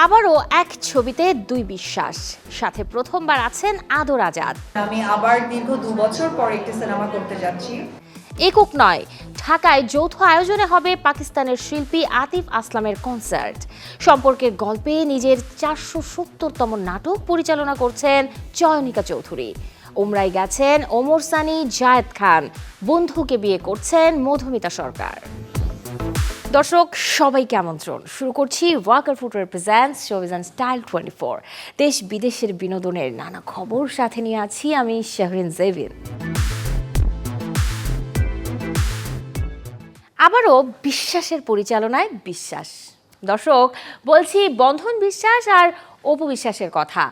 আবারও এক ছবিতে দুই বিশ্বাস, সাথে প্রথমবার আছেন আদর আজাদ। আমি আবার দীর্ঘ 2 বছর পর একটি সিনেমা করতে যাচ্ছি। একক নয়, ঢাকায় যৌথ আয়োজনে হবে পাকিস্তানের শিল্পী আতিফ আসলামের কনসার্ট। সম্পর্কের গল্পে নিজের 470তম নাটক পরিচালনা করছেন চয়নিকা চৌধুরী। উমরাই গেছেন ওমর সানি, জায়েদ খান। বন্ধুকে বিয়ে করছেন মধুমিতা সরকার। দর্শক সবাইকে আমন্ত্রণ। শুরু করছি Walker footwear presents showbiz and style 24। দেশ বিদেশের বিনোদনের নানা খবর সাথে নিয়ে আছি আমি শাহরিন জেভিন। আবারও বিশ্বাসের পরিচালনায় বিশ্বাস। দর্শক, বলছি বন্ধন বিশ্বাস আর অপু বিশ্বাসের কথা।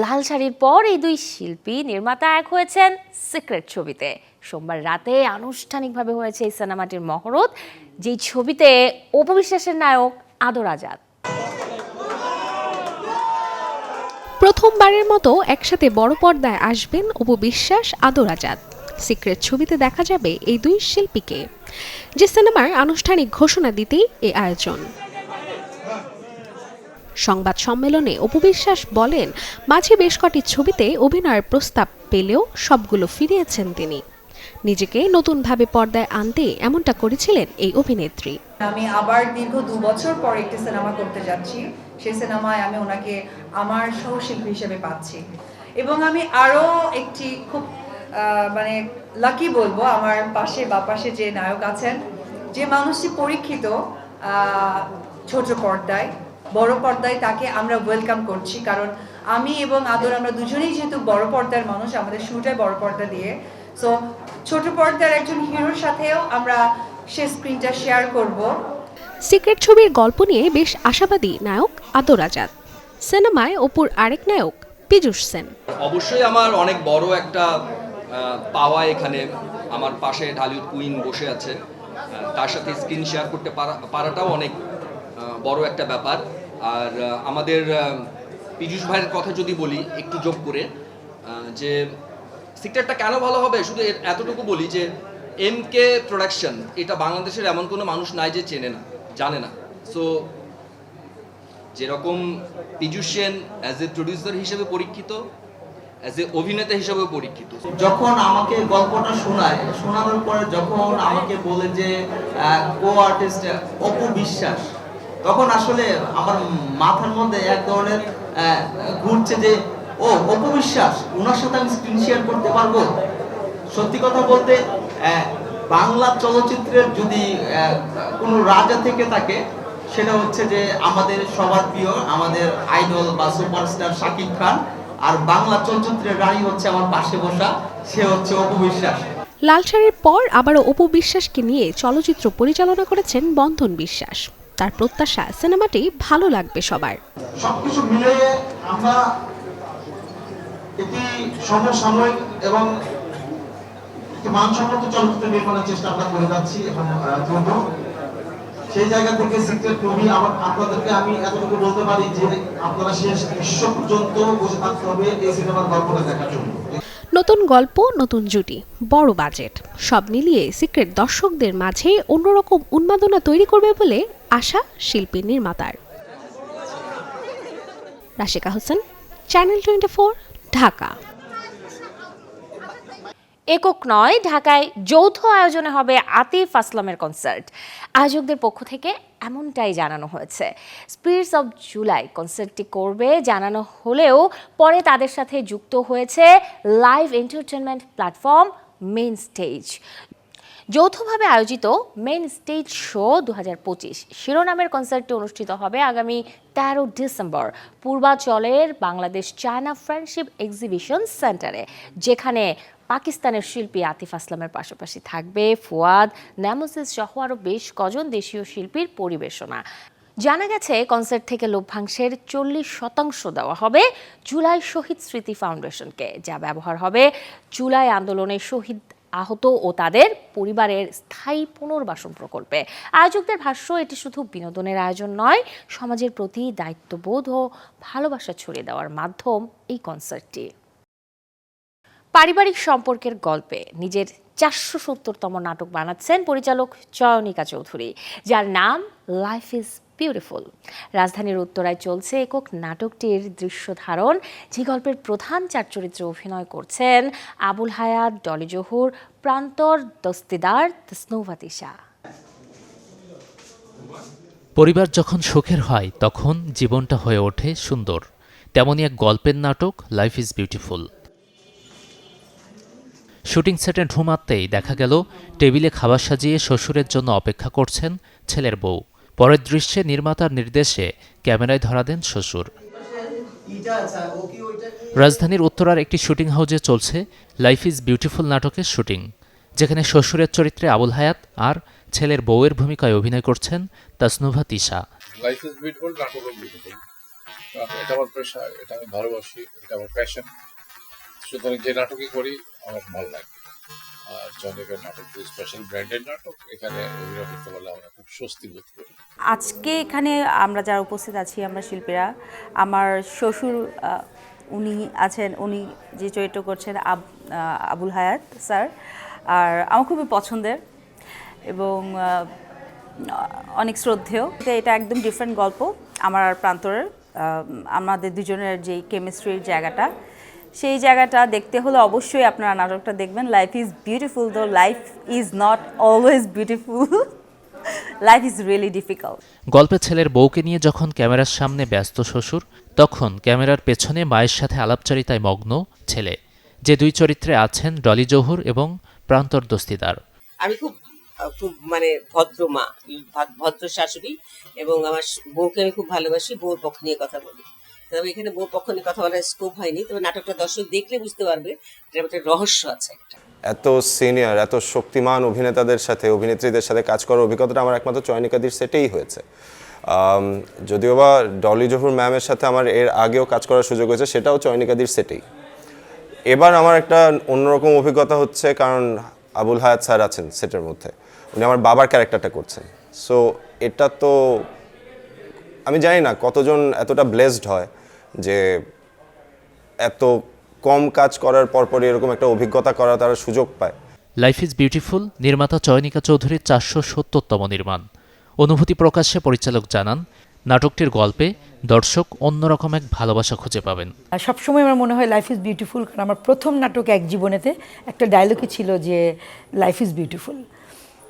লাল শাড়ির পর এই দুই শিল্পী নির্মাতা এক হয়েছেন সিক্রেট ছবিতে। সোমবার রাতে আনুষ্ঠানিকভাবে হয়েছে এই সিনেমাটির মহরত, যেই ছবিতে অপু বিশ্বাসের নায়ক আদর আজাদ। প্রথমবারের মতো একসাথে বড় পর্দায় আসবেন অপু বিশ্বাস, আদর আজাদ। সিক্রেট ছবিতে দেখা যাবে এই দুই শিল্পীকে, যে সিনেমার আনুষ্ঠানিক ঘোষণা দিতেই এই আয়োজন। সংবাদ সম্মেলনে অপু বিশ্বাস বলেন, মাঝে বেশ কটি ছবিতে অভিনয়ের প্রস্তাব পেলেও সবগুলো ফিরিয়েছেন তিনি। নিজেকে নতুনভাবে পর্দায় আনতে এমনটা করেছিলেন এই অভিনেত্রী। আমি আবার দীর্ঘ 2 বছর পর একটি সিনেমা করতে যাচ্ছি। সেই সিনেমায় আমি ওনাকে আমার সহশিল্পী হিসেবে পাচ্ছি, এবং আমি আরো একটি খুব লাকি বলবো, আমার পাশে যে নায়ক আছেন, যে মানুষটি পরীক্ষিত ছোট পর্দায়, বড় পর্দায়, তাকে আমরা ওয়েলকাম করছি। কারণ আমি এবং আদর আমরা দুজনেই যেহেতু বড় পর্দার মানুষ, আমাদের শুরুটাই বড় পর্দা দিয়ে। সো ছোট পর্দার একজন হিরোর সাথেও আমরা সে স্ক্রিনটা শেয়ার করব। সিক্রেট ছবির গল্প নিয়ে বেশ আশাবাদী নায়ক আদর আজাদ। সিনেমায় অপুর আরেক নায়ক পীযূষ সেন। অবশ্যই আমার অনেক বড় একটা পাওয়া এখানে। আমার পাশে ঢালিউড কুইন বসে আছে, তার সাথে স্ক্রিন শেয়ার করতে পারাটাও অনেক বড় একটা ব্যাপার। আর আমাদের পীযূষ ভাইয়ের কথা যদি বলি একটু যোগ করে, যে সিক্রেটটা কেন ভালো হবে, শুধু এতটুকু বলি যে MK প্রোডাকশন, এটা বাংলাদেশের এমন কোনো মানুষ নাই যে জানে না। সো যেরকম Piyush Sen as a producer হিসেবে পরীক্ষিত, অ্যাজ এ অভিনেতা হিসেবেও পরীক্ষিত। যখন আমাকে গল্পটা শোনানোর পরে যখন আমাকে বলে যে কো আর্টিস্ট অপু বিশ্বাস, তখন আসলে আমার মাথার মধ্যে এক ধরনের ঘুরছে যে ও অপু বিশ্বাস, ওনার সাথে আমি স্ক্রিন শেয়ার করতে পারবো। সত্যি কথা বলতে বাংলা চলচ্চিত্রের যদি কোনো রাজা থেকে থাকে, সেটা হচ্ছে যে আমাদের সবার প্রিয়, আমাদের আইডল বা সুপারস্টার শাকিব খান। আর বাংলা চলচ্চিত্রের রানী হচ্ছে আমার পাশে বসা, সে হচ্ছে অপু বিশ্বাস। লাল শাড়ির পর আবারও অপু বিশ্বাসকে নিয়ে চলচ্চিত্র পরিচালনা করেছেন বন্ধন বিশ্বাস। তার প্রত্যাশা সিনেমাটি ভালো লাগবে সবার। সবকিছু মিলে আমরা একটি সমসাময়িক এবং মানসম্মত চলচ্চিত্র নির্মাণের চেষ্টা আমরা করে যাচ্ছি এখন দ্রুত। সেই জায়গা থেকে সিক্রেট মুভি আপনাদেরকে আমি এতটুকু বলতে পারি যে আপনারা শেষ দৃশ্য পর্যন্ত বসে থাকতে হবে এই সিনেমার গল্পটা দেখার জন্য। নতুন গল্প, নতুন জুটি, বড় বাজেট, সব মিলিয়ে সিক্রেট দর্শকদের মাঝে অন্যরকম উন্মাদনা তৈরি করবে বলে আশা শিল্পী নির্মাতার। রাশিকা হোসেন, চ্যানেল 24, ঢাকা। একক নয়, ঢাকায় যৌথ আয়োজনে হবে আতিফ আসলামের কনসার্ট। আয়োজকদের পক্ষ থেকে এমনটাই জানানো হয়েছে। স্পিরিটস অব জুলাই কনসার্টটি করবে জানানো হলেও পরে তাদের সাথে যুক্ত হয়েছে live entertainment platform main stage. যৌথভাবে আয়োজিত মেইন স্টেজ শো 2025 শিরোনামের কনসার্টটি অনুষ্ঠিত হবে আগামী 13 ডিসেম্বর পূর্বাচলের বাংলাদেশ চায়না ফ্রেন্ডশিপ এক্সিবিশন সেন্টারে, যেখানে পাকিস্তানের শিল্পী আতিফ আসলামের পাশাপাশি থাকবে ফুয়াদ, নেমোসিস সহ আরও বেশ কজন দেশীয় শিল্পীর পরিবেশনা। জানা গেছে কনসার্ট থেকে লভ্যাংশের 40% দেওয়া হবে জুলাই শহীদ স্মৃতি ফাউন্ডেশনকে, যা ব্যবহার হবে জুলাই আন্দোলনে শহীদ আহত ও তাদের পরিবারের স্থায়ী পুনর্বাসন প্রকল্পে। আয়োজকদের ভাষ্য, এটি শুধু বিনোদনের আয়োজন নয়, সমাজের প্রতি দায়িত্ববোধ ও ভালোবাসা ছড়িয়ে দেওয়ার মাধ্যম এই কনসার্টটি। পারিবারিক সম্পর্কের গল্পে নিজের 470তম নাটক বানাচ্ছেন পরিচালক চয়নিকা চৌধুরী, যার নাম লাইফ ইজ বিউটিফুল। রাজধানীর উত্তরায় চলছে একক নাটকটির দৃশ্য ধারণ, যে গল্পের প্রধান 4 চরিত্রে অভিনয় করছেন আবুল হায়াত, ডলি জহুর, প্রান্তর দস্তিদার, তসনুভা তিশা। পরিবার যখন সুখের হয় তখন জীবনটা হয়ে ওঠে সুন্দর। তেমনই এক গল্পের নাটক লাইফ ইজ বিউটিফুল। শুটিং সেটে ঢুমাতেই দেখা গেল টেবিলে খাবার সাজিয়ে শ্বশুরের জন্য অপেক্ষা করছেন ছেলের বউ। পরের দৃশ্যে নির্মাতার নির্দেশে ক্যামেরায় ধরা দেন শ্বশুর। রাজধানীর উত্তরার একটি শুটিং হাউসে চলছে লাইফ ইজ বিউটিফুল নাটকের শুটিং, যেখানে শ্বশুরের চরিত্রে আবুল হায়াত আর ছেলের বউয়ের ভূমিকায় অভিনয় করছেন Tasnuva Tisha. Life is beautiful, নাটকও বিউটিফুল। এটা আমার পেশা, এটা আমি ভালোবাসি, এটা আমার প্যাশন। সুতরাং যে নাটকই করি আমার ভালো লাগে। আর জয়নিকার নাটক স্পেশাল ব্র্যান্ডেড নাটক, এখানে অভিনয় করতে পারলে আমরা খুব স্বস্তি বোধ করি। আজকে এখানে আমরা যারা উপস্থিত আছি, আমরা শিল্পীরা, আমার শ্বশুর উনি আছেন, উনি যে চরিত্র করছেন আবুল হায়াত স্যার, আর আমার খুবই পছন্দের এবং অনেক শ্রদ্ধেয়। এটা একদম ডিফারেন্ট গল্প আমার আর প্রান্তরের, আমাদের দুজনের যেই কেমিস্ট্রির জায়গাটা, সেই জায়গাটা দেখতে হলে অবশ্যই আপনারা নাটকটা দেখবেন। লাইফ ইজ বিউটিফুল, দো life is not always beautiful, life is really difficult. গল্পে ছেলের বউকে নিয়ে যখন ক্যামেরার সামনে ব্যস্ত শ্বশুর, তখন ক্যামেরার পেছনে মায়ের সাথে আলাপচারিতায় মগ্ন ছেলে। যে 2 চরিত্রে আছেন ডলি জহুর এবং প্রান্তর দস্তিদার। আমি খুব মানে ভদ্র মা, ভদ্র শাশুড়ি, এবং আমার বউকে আমি খুব ভালোবাসি, বউর পক্ষ নিয়ে কথা বলি। তবে এখানে বউর পক্ষ নিয়ে কথা বলার স্কোপ হয়নি, তবে নাটকটা দর্শক দেখলে বুঝতে পারবে এটার মধ্যে রহস্য আছে একটা। এত সিনিয়র, এত শক্তিমান অভিনেতাদের সাথে, অভিনেত্রীদের সাথে কাজ করার অভিজ্ঞতাটা আমার একমাত্র চয়নিকাদির সেটেই হয়েছে। যদিও বা ডলি জহুর ম্যামের সাথে আমার এর আগেও কাজ করার সুযোগ হয়েছে, সেটাও চয়নিকাদির সেটেই। এবার আমার একটা অন্যরকম অভিজ্ঞতা হচ্ছে, কারণ আবুল হায়াত স্যার আছেন সেটের মধ্যে, উনি আমার বাবার ক্যারেক্টারটা করছেন। সো এটা তো আমি জানি না কতজন এতটা ব্লেসড হয় যে এত কম কাজ করার পরপরই এরকম একটা অভিজ্ঞতা করার তারা সুযোগ পায়। লাইফ ইজ বিউটিফুল নির্মাতা চয়নিকা চৌধুরীর 470তম নির্মাণ। অনুভূতি প্রকাশ্যে পরিচালক জানান, নাটকটির গল্পে দর্শক অন্যরকম এক ভালোবাসা খুঁজে পাবেন। সবসময় আমার মনে হয় লাইফ ইজ বিউটিফুল, কারণ আমার প্রথম নাটক এক জীবনেতে একটা ডায়লগই ছিল যে লাইফ ইজ বিউটিফুল।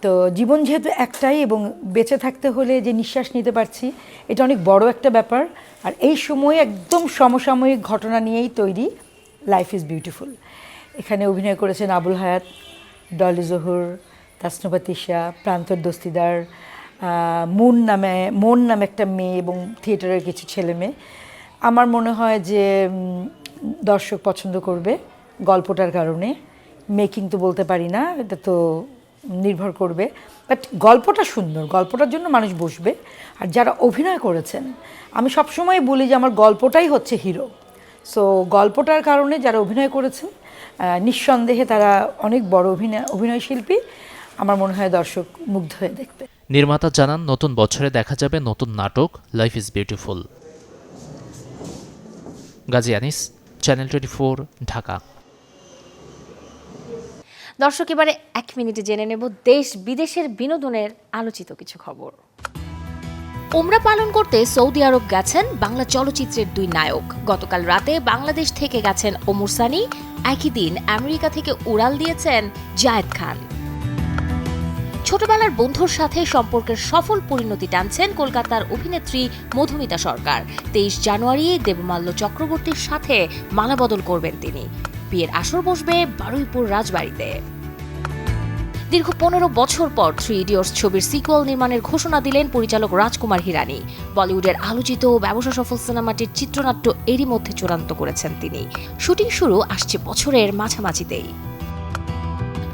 তো জীবন যেহেতু একটাই এবং বেঁচে থাকতে হলে যে নিঃশ্বাস নিতে পারছি, এটা অনেক বড় একটা ব্যাপার। আর এই সময়ে একদম সমসাময়িক ঘটনা নিয়েই তৈরি লাইফ ইজ বিউটিফুল। এখানে অভিনয় করেছেন আবুল হায়াত, ডলি জহুর, তসনুভা তিশা, প্রান্তর দস্তিদার, মন নামে একটা মেয়ে এবং থিয়েটারের কিছু ছেলে মেয়ে। আমার মনে হয় যে দর্শক পছন্দ করবে গল্পটার কারণে। মেকিং তো বলতে পারি না, এটা তো নির্ভর করবে, বাট গল্পটা সুন্দর, গল্পটার জন্য মানুষ বসবে। আর যারা অভিনয় করেছেন, আমি সবসময় বলি যে আমার গল্পটাই হচ্ছে হিরো। সো গল্পটার কারণে যারা অভিনয় করেছেন, নিঃসন্দেহে তারা অনেক বড় অভিনয় শিল্পী। আমার মনে হয় দর্শক মুগ্ধ হয়ে দেখবে। নির্মাতা জানান, নতুন বছরে দেখা যাবে নতুন নাটক life is beautiful. Gazi Anis, channel 24, Dhaka. দর্শক, এবারে 1 মিনিটে জেনে নেব দেশ বিদেশের বিনোদনের আলোচিত কিছু খবর। ওমরা পালন করতে সৌদি আরব গেছেন বাংলা চলচ্চিত্রের 2 নায়ক। গতকাল রাতে বাংলাদেশ থেকে গেছেন ওমর সানি, একই দিন আমেরিকা থেকে উড়াল দিয়েছেন জায়েদ খান। ছোটবেলার বন্ধুর সাথে সম্পর্কের সফল পরিণতি টানছেন কলকাতার অভিনেত্রী মধুমিতা সরকার। 23 জানুয়ারি দেবমাল্য চক্রবর্তীর সাথে মালাবদল করবেন তিনি। বিয়ের আসর বসবে বারুইপুর রাজবাড়িতে। দীর্ঘ 15 বছর পর 3 ইডিয়টস ছবির সিকুয়েল নির্মাণের ঘোষণা দিলেন পরিচালক রাজকুমার হিরানি। বলিউডের আলোচিত ব্যবসা সফল সিনেমাটির চিত্রনাট্য এরই মধ্যে চূড়ান্ত করেছেন তিনি। শুটিং শুরু আসছে বছরের মাঝামাঝিতেই।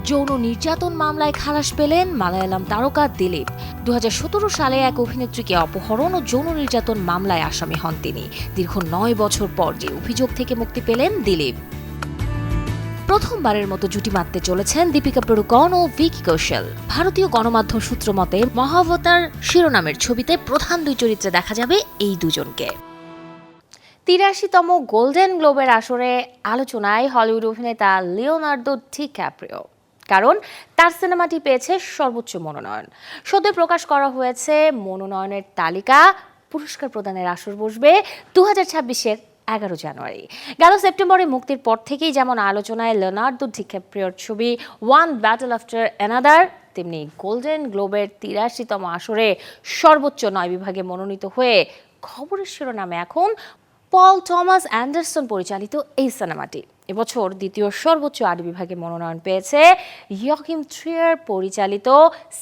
যৌন নির্যাতন মামলায় খালাস পেলেন মালায়ালাম তারকা দিলীপ। 2017 সালে এক অভিনেত্রীকে অপহরণ ও যৌন নির্যাতন মামলায় আসামি হন তিনি। দীর্ঘ 9 বছর পর যে অভিযোগ থেকে মুক্তি পেলেন দিলীপ। প্রথমবারের মতো জুটি মারতে চলেছেন দীপিকা পাড়ুকোন ও ভিকি কৌশল। ভারতীয় গণমাধ্যম সূত্র মতে মহাবতার শিরোনামের ছবিতে প্রধান 2 চরিত্রে দেখা যাবে এই দুজনকে। 83তম গোল্ডেন গ্লোবের আসরে আলোচনায় হলিউড অভিনেতা লিওনার্দো ডিক্যাপ্রিও। কারণ তার সিনেমাটি পেয়েছে সর্বোচ্চ মনোনয়ন। সদ্য প্রকাশ করা হয়েছে মনোনয়নের তালিকা। পুরস্কার প্রদানের আসর বসবে 2026-এর 11 জানুয়ারি। গেল সেপ্টেম্বরে মুক্তির পর থেকেই যেমন আলোচনায় লিওনার্দো ডিক্যাপ্রিওর ছবি ওয়ান ব্যাটল আফটার অ্যানাদার, তেমনি গোল্ডেন গ্লোবের 83তম আসরে সর্বোচ্চ 9 বিভাগে মনোনীত হয়ে খবরের শিরোনামে এখন পল টমাস অ্যান্ডারসন পরিচালিত এই সিনেমাটি। এবছর দ্বিতীয় সর্বোচ্চ 8 বিভাগে মনোনয়ন পেয়েছে ইয়কিম ট্রিয়ার পরিচালিত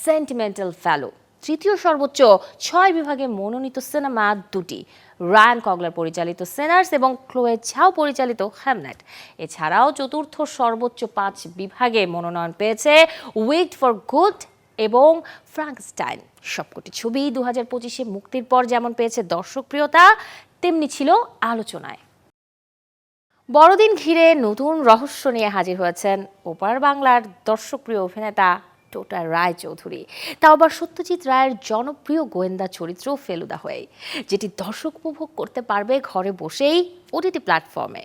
সেন্টিমেন্টাল ফেলো। তৃতীয় সর্বোচ্চ 6 বিভাগে মনোনীত সিনেমা দুটি, রায়ান কগলার পরিচালিত সিনার্স এবং ক্লোয়ে ঝাও পরিচালিত হ্যামলেট। এছাড়াও চতুর্থ সর্বোচ্চ 5 বিভাগে মনোনয়ন পেয়েছে উইকড ফর গুড এবং ফ্রাঙ্কস্টাইন। সবকটি ছবি 2025-এ মুক্তির পর যেমন পেয়েছে দর্শকপ্রিয়তা, তেমনি ছিল আলোচনায়। বড়দিন ঘিরে নতুন রহস্য নিয়ে হাজির হয়েছেন ওপার বাংলার দর্শকপ্রিয় অভিনেতা টোটা রায়চৌধুরী, তাও আবার সত্যজিৎ রায়ের জনপ্রিয় গোয়েন্দা চরিত্র ফেলুদা হয়ে, যেটি দর্শক উপভোগ করতে পারবে ঘরে বসেই ওটিটি প্ল্যাটফর্মে।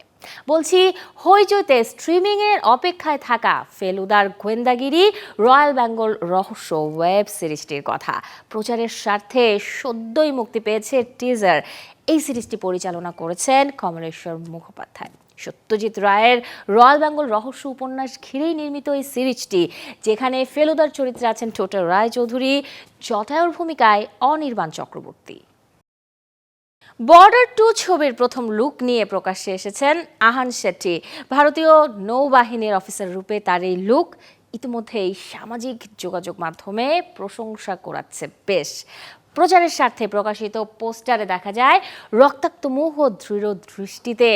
বলছি হইচইতে স্ট্রিমিংয়ের অপেক্ষায় থাকা ফেলুদার গোয়েন্দাগিরি রয়্যাল বেঙ্গল রহস্য ওয়েব সিরিজটির কথা। প্রচারের স্বার্থে সদ্যই মুক্তি পেয়েছে টিজার। এই সিরিজটি পরিচালনা করেছেন কমলেশ্বর মুখোপাধ্যায়। সত্যজিৎ রায়ের রয়্যাল বেঙ্গল রহস্য উপন্যাস ঘিরেই নির্মিত এই সিরিজটি, যেখানে ফেলুদার চরিত্রে আছেন টোটা রায়চৌধুরী, জটায়ুর ভূমিকায় অনির্বাণ চক্রবর্তী। বর্ডার 2 ছবির প্রথম লুক নিয়ে প্রকাশ্যে এসেছেন আহান শেট্টি। ভারতীয় নৌবাহিনীর অফিসার রূপে তার এই লুক ইতিমধ্যেই সামাজিক যোগাযোগ মাধ্যমে প্রশংসা কুড়াচ্ছে বেশ। প্রচারের স্বার্থে প্রকাশিত পোস্টারে দেখা যায় রক্তাক্ত মুখ ও দৃঢ় দৃষ্টিতে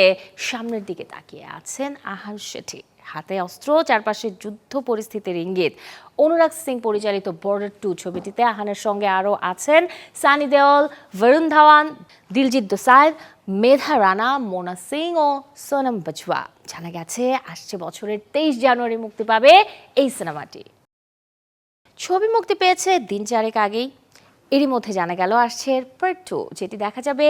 সামনের দিকে তাকিয়ে আছেন আহান শেঠি, হাতে অস্ত্র, চারপাশে যুদ্ধ পরিস্থিতির ইঙ্গিত। অনুরাগ সিং পরিচালিত বর্ডার 2 ছবিটিতে আহানের সঙ্গে আরও আছেন সানি দেওল, বরুণ ধাওয়ান, দিলজিৎ দোসাইল, মেধা রানা, মোনা সিং ও সোনম বজওয়া। জানা গেছে আসছে বছরের 23 জানুয়ারি মুক্তি পাবে এই সিনেমাটি। ছবি মুক্তি পেয়েছে দিন 4 আগেই। এরই মধ্যে জানা গেল আসছে পার্ট 2, যেটি দেখা যাবে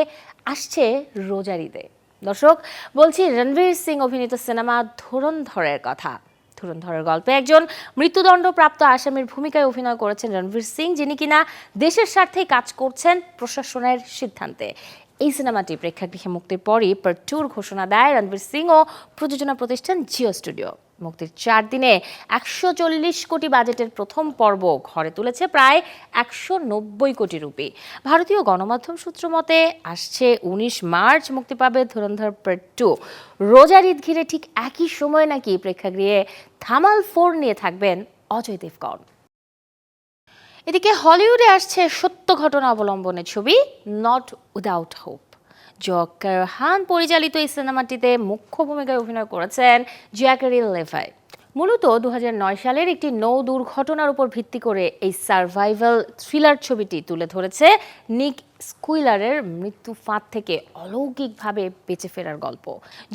আসছে রোজার ঈদে। দর্শক, বলছি রণবীর সিং অভিনীত সিনেমা ধুরন্ধরের কথা। ধুরন্ধরের গল্পে একজন মৃত্যুদণ্ডপ্রাপ্ত আসামির ভূমিকায় অভিনয় করেছেন রণবীর সিং, যিনি কিনা দেশের স্বার্থেই কাজ করছেন প্রশাসনের সিদ্ধান্তে। এই সিনেমাটি প্রেক্ষাগৃহে মুক্তির পরই পার্ট 2-র ঘোষণা দেয় রণবীর সিং ও প্রযোজনা প্রতিষ্ঠান জিও স্টুডিও। মুক্তির 4 দিনে 140 কোটি বাজেটের প্রথম পর্ব ঘরে তুলেছে প্রায় 190 কোটি রুপি। ভারতীয় গণমাধ্যম সূত্র মতে আসছে 19 মার্চ মুক্তি পাবে ধুরন্ধর পার্ট 2। রোজার ঈদ ঘিরে ঠিক একই সময় নাকি প্রেক্ষাগৃহে ধামাল 4 নিয়ে থাকবেন অজয় দেবগন। এদিকে হলিউডে আসছে সত্য ঘটনা অবলম্বনে ছবি নট উইদাউট হোপ। জকার হান পরিচালিত এই সিনেমাটিতে মুখ্য ভূমিকায় অভিনয় করেছেন জ্যাকারি লেভাই। মূলত 2009 সালের একটি নৌ দুর্ঘটনার উপর ভিত্তি করে এই সার্ভাইভাল থ্রিলার ছবিটি তুলে ধরেছে নিক স্কুইলারের মৃত্যু ফাঁদ থেকে অলৌকিকভাবে বেঁচে ফেরার গল্প।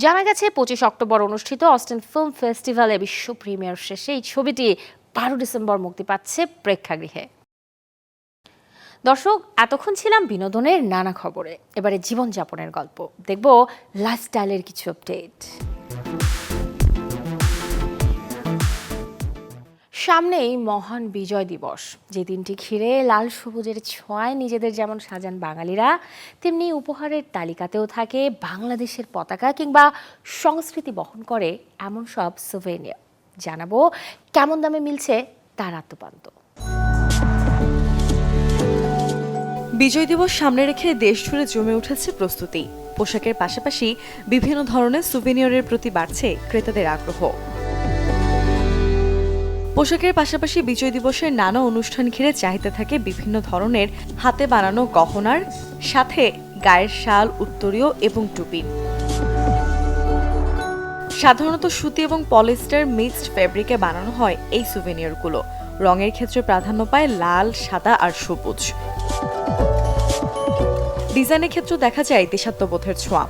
জানা গেছে 25 অক্টোবর অনুষ্ঠিত অস্টিন ফিল্ম ফেস্টিভ্যালে বিশ্ব প্রিমিয়ার শেষে এই ছবিটি 12 ডিসেম্বর মুক্তি পাচ্ছে প্রেক্ষাগৃহে। দর্শক, এতক্ষণ ছিলাম বিনোদনের নানা খবরে। এবারে জীবনযাপনের গল্প দেখব, লাইফস্টাইলের কিছু আপডেট। সামনেই মহান বিজয় দিবস, যে দিনটি ঘিরে লাল সবুজের ছোঁয়ায় নিজেদের যেমন সাজান বাঙালিরা, তেমনি উপহারের তালিকাতেও থাকে বাংলাদেশের পতাকা কিংবা সংস্কৃতি বহন করে এমন সব সুভেনিয়ার। জানাবো কেমন দামে মিলছে তার আত্মপান্ত। বিজয় দিবস সামনে রেখে দেশ জুড়ে জমে উঠেছে প্রস্তুতি। পোশাকের পাশাপাশি বিভিন্ন ধরনের সুভেনিয়ারের প্রতি বাড়ছে ক্রেতাদের আগ্রহ। পোশাকের পাশাপাশি বিজয় দিবসের নানা অনুষ্ঠান ঘিরে চাহিদা থাকে বিভিন্ন ধরনের হাতে বানানো গহনার, সাথে গায়ের শাল, উত্তরীয় এবং টুপি। সাধারণত সুতি এবং পলিস্টার মিক্সড ফ্যাব্রিকে বানানো হয় এই সুভেনিয়ারগুলো। রঙের ক্ষেত্রে প্রাধান্য পায় লাল, সাদা আর সবুজ। ডিজাইনের ক্ষেত্রে দেখা যায় দেশাত্মবোধের ছোঁয়া।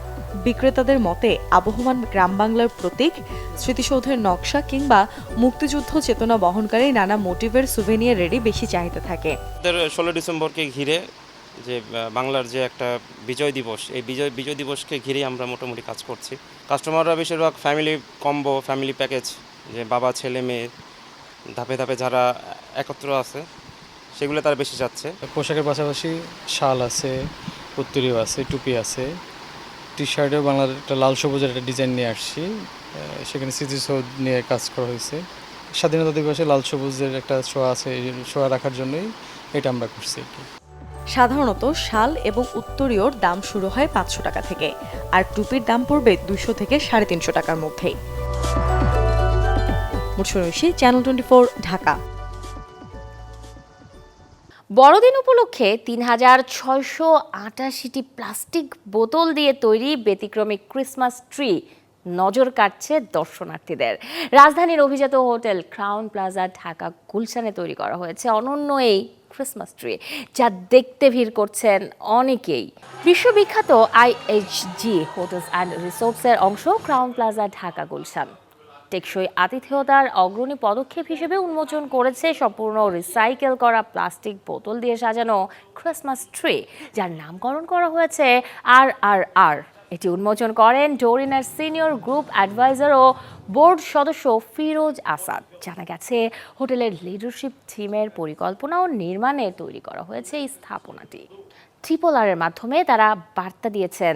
বিক্রেতাদের মতে আবহমান গ্রাম বাংলার প্রতীক, স্মৃতিসৌধের নকশা কিংবা মুক্তিযুদ্ধ চেতনা বহনকারী নানা মোটিভের সুভেনিয়ারেরই বেশি চাহিদা থাকে। 16 ডিসেম্বরকে ঘিরে যে বাংলার যে একটা বিজয় দিবস, এই বিজয় দিবসকে ঘিরেই আমরা মোটামুটি কাজ করছি। কাস্টমাররা বেশিরভাগ ফ্যামিলি কম্বো, ফ্যামিলি প্যাকেজ, যে বাবা ছেলে মেয়ে ধাপে ধাপে যারা একত্র আছে সেগুলো তারা বেশি চাচ্ছে। পোশাকের পাশাপাশি শাল আছে, উত্তরীয় আছে, টুপি আছে, টি শার্টেও বাংলার একটা লাল সবুজের একটা ডিজাইন নিয়ে আসছি। সেখানে স্মৃতিসৌধ নিয়ে কাজ করা হয়েছে। স্বাধীনতা দিবসে লাল সবুজের একটা ছোঁয়া আছে, এই ছোঁয়া রাখার জন্যই এটা আমরা করছি আর কি। সাধারণত শাল এবং উত্তরীয়র দাম শুরু হয় 500 টাকা থেকে, আর টুপির দাম পড়বে 200 থেকে 350 টাকার মধ্যেই। মুর্শিদ, চ্যানেল 24, ঢাকা। বড়দিন উপলক্ষে ৩,৬৮৮টি প্লাস্টিক বোতল দিয়ে তৈরি ব্যতিক্রমী ক্রিসমাস ট্রি নজর কাটছে দর্শনার্থীদের। রাজধানীর অভিজাত হোটেল ক্রাউন প্লাজা ঢাকা গুলশানে তৈরি করা হয়েছে অনন্য এই ক্রিসমাস ট্রি, যা দেখতে ভিড় করছেন অনেকেই। বিশ্ববিখ্যাত IHG হোটেলস অ্যান্ড রিসোর্টসের অংশ ক্রাউন প্লাজা ঢাকা গুলশান টেকসই আতিথেয়তার অগ্রণী পদক্ষেপ হিসেবে উন্মোচন করেছে সম্পূর্ণ রিসাইকেল করা প্লাস্টিক বোতল দিয়ে সাজানো ক্রিসমাস ট্রি, যার নামকরণ করা হয়েছে RRR। এটি উন্মোচন করেন ডোরিনার সিনিয়র গ্রুপ অ্যাডভাইজার ও বোর্ড সদস্য ফিরোজ আসাদ। জানা গেছে হোটেলের লিডারশিপ টিমের পরিকল্পনা ও নির্মাণে তৈরি করা হয়েছে এই স্থাপনাটি। RRR এর মাধ্যমে তারা বার্তা দিয়েছেন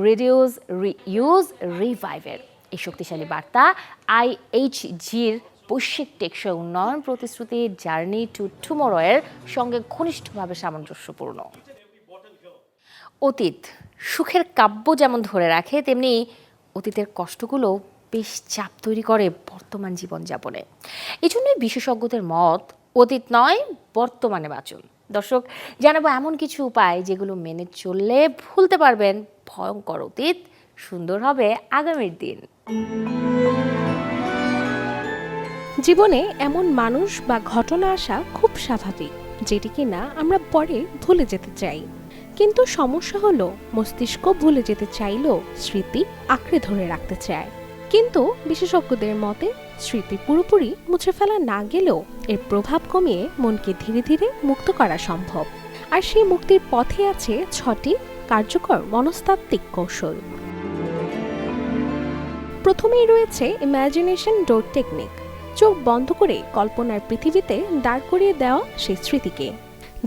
রিডিউস, রিইউজ, রিভাইভের। এই শক্তিশালী বার্তা IHGর বৈশ্বিক টেকসই উন্নয়ন প্রতিশ্রুতি জার্নি টু টুমোরো এর সঙ্গে ঘনিষ্ঠভাবে সামঞ্জস্যপূর্ণ। অতীত সুখের কাব্য যেমন ধরে রাখে, তেমনি অতীতের কষ্টগুলো বেশ চাপ তৈরি করে বর্তমান জীবনযাপনে। এই জন্যই বিশেষজ্ঞদের মত, অতীত নয় বর্তমানে বাঁচুন। দর্শক, জানাবো এমন কিছু উপায় যেগুলো মেনে চললে ভুলতে পারবেন ভয়ঙ্কর অতীত, সুন্দর হবে আগামীর দিন। জীবনে এমন মানুষ বা ঘটনা আসা খুব স্বাভাবিক, যেটি কিনা আমরা পরে ভুলে যেতে চাই। কিন্তু সমস্যা হলো মস্তিষ্ক ভুলে যেতে চাইলেও স্মৃতি আঁকড়ে ধরে রাখতে চায়। কিন্তু বিশেষজ্ঞদের মতে স্মৃতি পুরোপুরি মুছে ফেলা না গেলেও এর প্রভাব কমিয়ে মনকে ধীরে ধীরে মুক্ত করা সম্ভব। আর সেই মুক্তির পথে আছে 6টি কার্যকর মনস্তাত্ত্বিক কৌশল। প্রথমেই রয়েছে ইমাজিনেশন ডোর টেকনিক। চোখ বন্ধ করে কল্পনার পৃথিবীতে দাঁড় করিয়ে দেওয়া সেই স্মৃতিকে,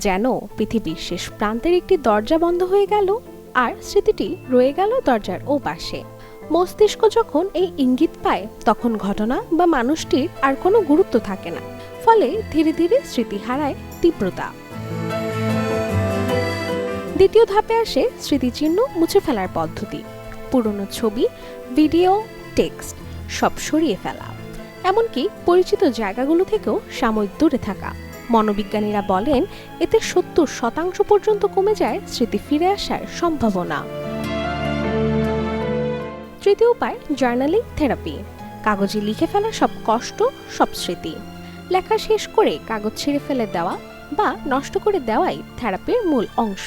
যেন পৃথিবীর শেষ প্রান্তের একটি দরজা বন্ধ হয়ে গেল আর স্মৃতিটি রয়ে গেল দরজার ও পাশে। মস্তিষ্ক যখন এই ইঙ্গিত পায়, তখন ঘটনা বা মানুষটির আর কোনো গুরুত্ব থাকে না, ফলে ধীরে ধীরে স্মৃতি হারায় তীব্রতা। দ্বিতীয় ধাপে আসে স্মৃতিচিহ্ন মুছে ফেলার পদ্ধতি। পুরনো ছবি, ভিডিও, টেক্সট সব সরিয়ে ফেলা, এমনকি পরিচিত জায়গাগুলো থেকেও সাময়িক দূরে থাকা। মনোবিজ্ঞানীরা বলেন এতে 70% পর্যন্ত কমে যায় স্মৃতি ফিরে আসার সম্ভাবনা। তৃতীয় উপায় জার্নালিং থেরাপি। কাগজে লিখে ফেলা সব কষ্ট, সব স্মৃতি লেখা শেষ করে কাগজ ছিঁড়ে ফেলে দেওয়া বা নষ্ট করে দেওয়াই থেরাপির মূল অংশ।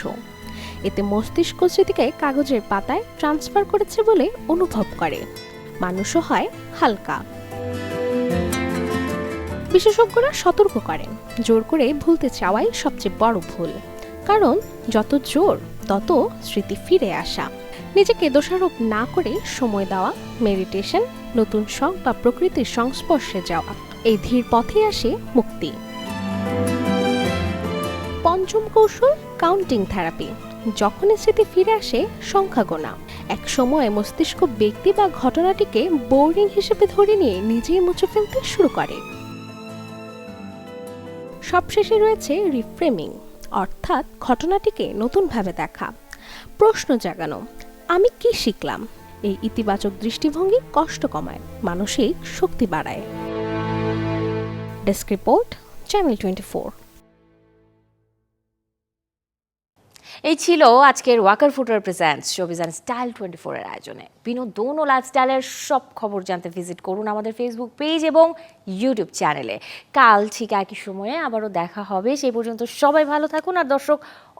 এতে মস্তিষ্ক স্মৃতিকে কাগজের পাতায় ট্রান্সফার করেছে বলে অনুভব করে, মানুষও হয় হালকা। বিশেষজ্ঞরা সতর্ক করেন, জোর করে ভুলতে চাওয়াই সবচেয়ে বড় ভুল, কারণ যত জোর তত স্মৃতি ফিরে আসা। নিজেকে দোষারোপ না করে সময় দেওয়া, মেডিটেশন, নতুন শখ বা প্রকৃতির সংস্পর্শে যাওয়া, এই ধীর পথে আসে মুক্তি। পঞ্চম কৌশল কাউন্টিং থেরাপি। যখন স্মৃতি ফিরে আসে সংখ্যা গোনা। এক সময় মস্তিষ্ক ব্যক্তি বা ঘটনাটিকে বোরিং হিসেবে ধরে নিয়ে নিজেই মুছে ফেলতে শুরু করে। সবশেষে রয়েছে রিফ্রেমিং, অর্থাৎ ঘটনাটিকে নতুনভাবে দেখা, প্রশ্ন জাগানো, আমি কি শিখলাম। এই ইতিবাচক দৃষ্টিভঙ্গি কষ্ট কমায়, মানসিক শক্তি বাড়ায়। Desk report, channel 24। এই ছিল আজকের Walker footwear presents showbiz and style 24 এর আয়োজনে। বিনোদন ও লাইফস্টাইলের সব খবর জানতে ভিজিট করুন আমাদের ফেসবুক পেজ এবং ইউটিউব চ্যানেলে। কাল ঠিক একই সময়ে আবারও দেখা হবে। সেই পর্যন্ত সবাই ভালো থাকুন, আর দর্শক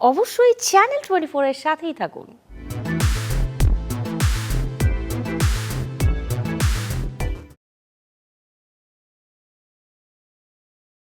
অবশ্যই চ্যানেল 24 এর সাথেই থাকুন।